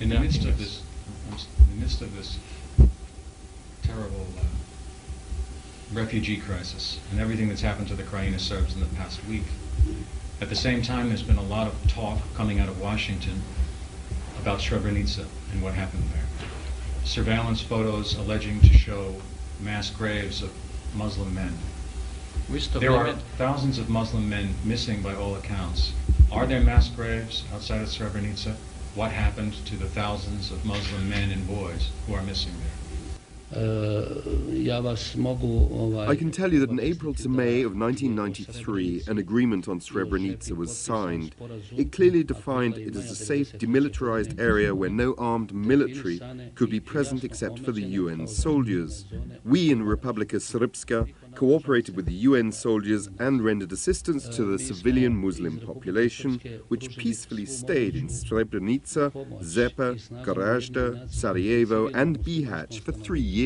In the midst of this terrible refugee crisis and everything that's happened to the Krajina Serbs in the past week, at the same time there's been a lot of talk coming out of Washington about Srebrenica and what happened there. Surveillance photos alleging to show mass graves of Muslim men. There are thousands of Muslim men missing by all accounts. Are there mass graves outside of Srebrenica? What happened to the thousands of Muslim men and boys who are missing there? I can tell you that in April to May of 1993, an agreement on Srebrenica was signed. It clearly defined it as a safe, demilitarized area where no armed military could be present except for the UN soldiers. We in Republika Srpska cooperated with the UN soldiers and rendered assistance to the civilian Muslim population, which peacefully stayed in Srebrenica, Zepa, Gorazda, Sarajevo and Bihać for 3 years.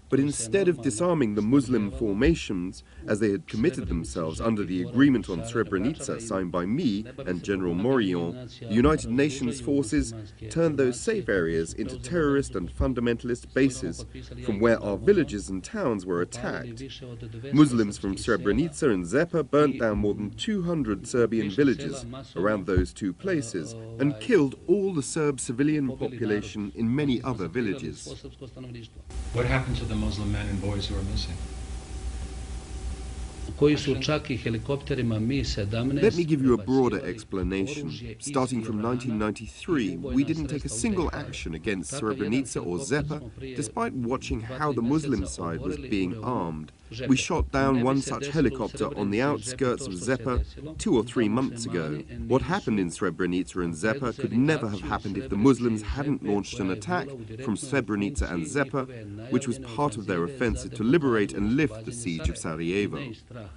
But instead of disarming the Muslim formations, as they had committed themselves under the agreement on Srebrenica signed by me and General Morillon, the United Nations forces turned those safe areas into terrorist and fundamentalist bases from where our villages and towns were attacked. Muslims from Srebrenica and Zepa burnt down more than 200 Serbian villages around those two places and killed all the Serb civilian population in many other villages. What happened to the Muslim men and boys who are missing? Let me give you a broader explanation. Starting from 1993, we didn't take a single action against Srebrenica or Zepa, despite watching how the Muslim side was being armed. We shot down one such helicopter on the outskirts of Zepa 2 or 3 months ago. What happened in Srebrenica and Zepa could never have happened if the Muslims hadn't launched an attack from Srebrenica and Zepa, which was part of their offensive to liberate and lift the siege of Sarajevo.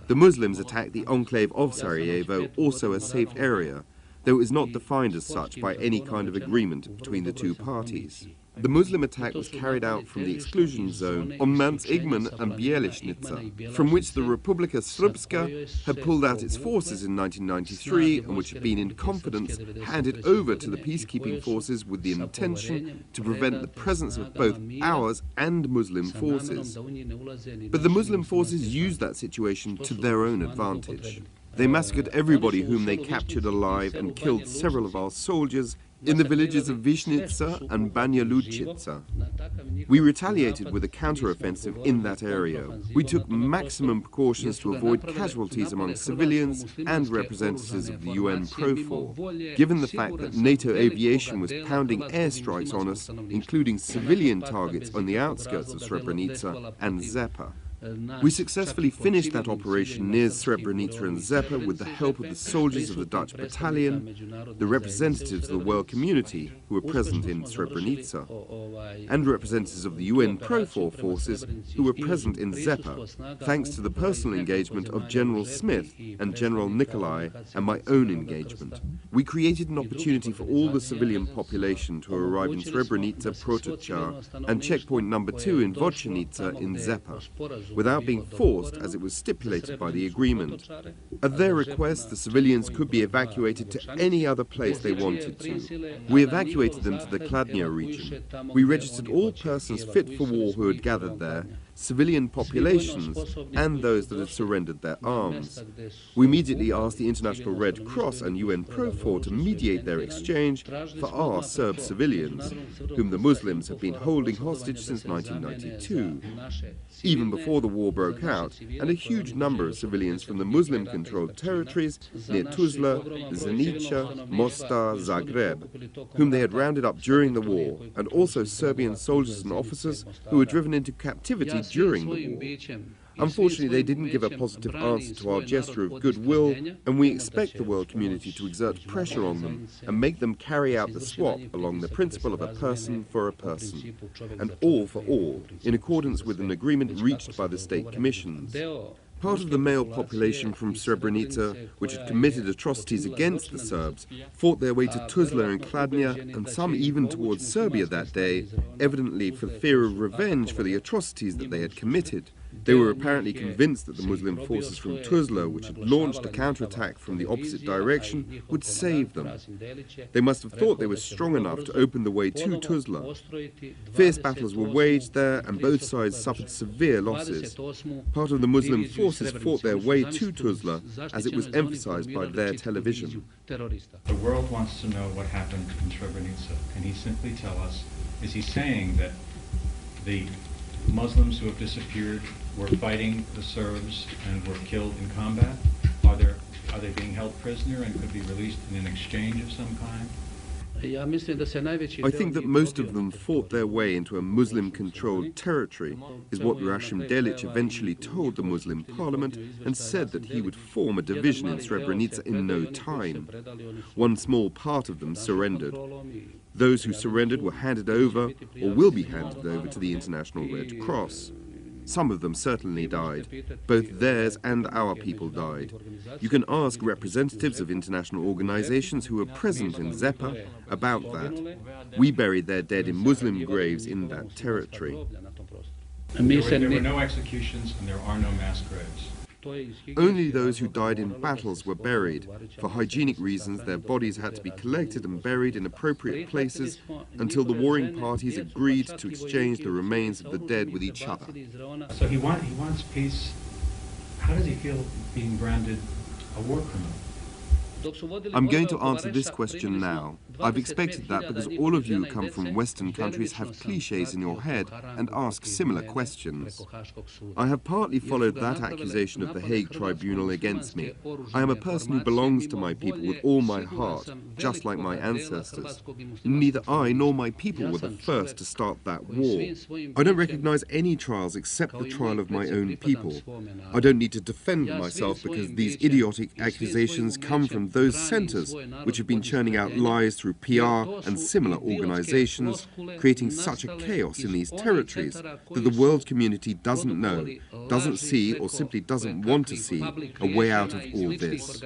The Muslims attacked the enclave of Sarajevo, also a safe area, though it was not defined as such by any kind of agreement between the two parties. The Muslim attack was carried out from the exclusion zone on Mounts Igman and Bjelišnica, from which the Republika Srpska had pulled out its forces in 1993 and which had been in confidence handed over to the peacekeeping forces with the intention to prevent the presence of both ours and Muslim forces. But the Muslim forces used that situation to their own advantage. They massacred everybody whom they captured alive and killed several of our soldiers in the villages of Višnjica and Banja Lučica. We retaliated with a counter-offensive in that area. We took maximum precautions to avoid casualties among civilians and representatives of the UN Profor, given the fact that NATO aviation was pounding airstrikes on us, including civilian targets on the outskirts of Srebrenica and Zepa. We successfully finished that operation near Srebrenica and Zepa with the help of the soldiers of the Dutch battalion, the representatives of the world community who were present in Srebrenica, and representatives of the UN Profor forces who were present in Zepa, thanks to the personal engagement of General Smith and General Nikolai and my own engagement. We created an opportunity for all the civilian population to arrive in Srebrenica, Protočar, and checkpoint number 2 in Voćenica in Zepa, without being forced as it was stipulated by the agreement. At their request, the civilians could be evacuated to any other place they wanted to. We evacuated them to the Kladnia region. We registered all persons fit for war who had gathered there, civilian populations, and those that had surrendered their arms. We immediately asked the International Red Cross and UN Profor to mediate their exchange for our Serb civilians, whom the Muslims have been holding hostage since 1992. Even before the war broke out, and a huge number of civilians from the Muslim-controlled territories near Tuzla, Zenica, Mostar, Zagreb, whom they had rounded up during the war, and also Serbian soldiers and officers who were driven into captivity during the war. Unfortunately, they didn't give a positive answer to our gesture of goodwill, and we expect the world community to exert pressure on them and make them carry out the swap along the principle of a person for a person, and all for all, in accordance with an agreement reached by the state commissions. Part of the male population from Srebrenica, which had committed atrocities against the Serbs, fought their way to Tuzla and Kladnia, and some even towards Serbia that day, evidently for fear of revenge for the atrocities that they had committed. They were apparently convinced that the Muslim forces from Tuzla, which had launched a counterattack from the opposite direction, would save them. They must have thought they were strong enough to open the way to Tuzla. Fierce battles were waged there and both sides suffered severe losses. Part of the Muslim forces fought their way to Tuzla, as it was emphasized by their television. The world wants to know what happened in Srebrenica. Can he simply tell us, is he saying that the Muslims who have disappeared were fighting the Serbs and were killed in combat? Are they being held prisoner and could be released in an exchange of some kind? I think that most of them fought their way into a Muslim-controlled territory, is what Ratko Mladic eventually told the Muslim parliament, and said that he would form a division in Srebrenica in no time. One small part of them surrendered. Those who surrendered were handed over, or will be handed over, to the International Red Cross. Some of them certainly died. Both theirs and our people died. You can ask representatives of international organizations who were present in Zepa about that. We buried their dead in Muslim graves in that territory. There were no executions and there are no mass graves. Only those who died in battles were buried. For hygienic reasons, their bodies had to be collected and buried in appropriate places until the warring parties agreed to exchange the remains of the dead with each other. So he wants peace. How does he feel being branded a war criminal? I'm going to answer this question now. I've expected that because all of you who come from Western countries have cliches in your head and ask similar questions. I have partly followed that accusation of the Hague Tribunal against me. I am a person who belongs to my people with all my heart, just like my ancestors. Neither I nor my people were the first to start that war. I don't recognize any trials except the trial of my own people. I don't need to defend myself because these idiotic accusations come from those centers which have been churning out lies through PR and similar organizations, creating such a chaos in these territories that the world community doesn't know, doesn't see, or simply doesn't want to see a way out of all this.